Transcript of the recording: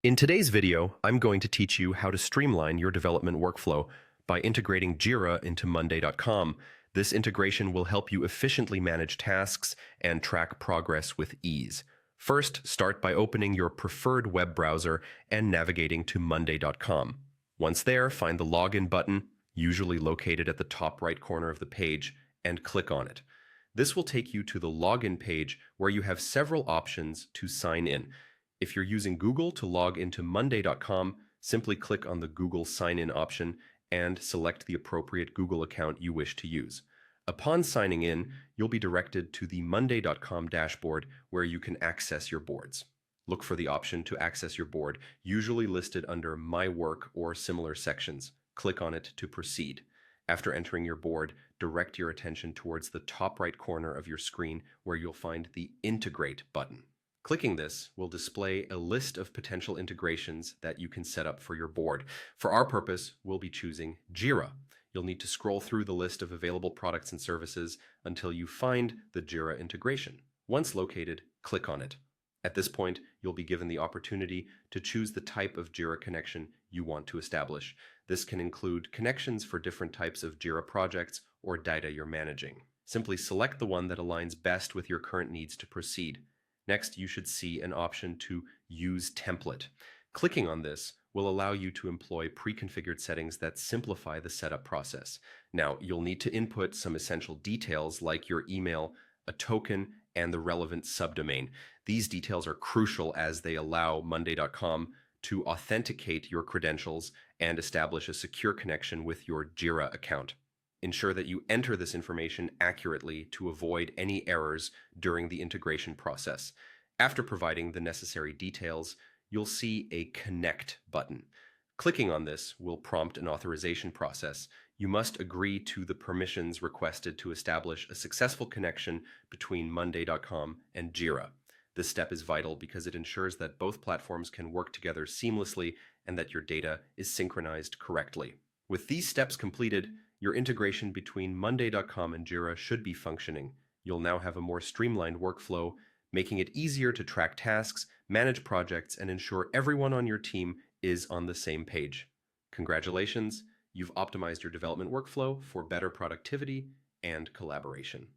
In today's video, I'm going to teach you how to streamline your development workflow by integrating Jira into monday.com. This integration will help you efficiently manage tasks and track progress with ease. First, start by opening your preferred web browser and navigating to monday.com. Once there, find the login button, usually located at the top right corner of the page, and click on it. This will take you to the login page where you have several options to sign in. If you're using Google to log into monday.com, simply click on the Google sign-in option and select the appropriate Google account you wish to use. Upon signing in, you'll be directed to the monday.com dashboard where you can access your boards. Look for the option to access your board, usually listed under My Work or similar sections. Click on it to proceed. After entering your board, direct your attention towards the top right corner of your screen where you'll find the Integrate button. Clicking this will display a list of potential integrations that you can set up for your board. For our purpose, we'll be choosing Jira. You'll need to scroll through the list of available products and services until you find the Jira integration. Once located, click on it. At this point, you'll be given the opportunity to choose the type of Jira connection you want to establish. This can include connections for different types of Jira projects or data you're managing. Simply select the one that aligns best with your current needs to proceed. Next, you should see an option to Use Template. Clicking on this will allow you to employ pre-configured settings that simplify the setup process. Now, you'll need to input some essential details like your email, a token, and the relevant subdomain. These details are crucial as they allow monday.com to authenticate your credentials and establish a secure connection with your Jira account. Ensure that you enter this information accurately to avoid any errors during the integration process. After providing the necessary details, you'll see a Connect button. Clicking on this will prompt an authorization process. You must agree to the permissions requested to establish a successful connection between monday.com and Jira. This step is vital because it ensures that both platforms can work together seamlessly and that your data is synchronized correctly. With these steps completed, your integration between monday.com and Jira should be functioning. You'll now have a more streamlined workflow, making it easier to track tasks, manage projects, and ensure everyone on your team is on the same page. Congratulations, you've optimized your development workflow for better productivity and collaboration.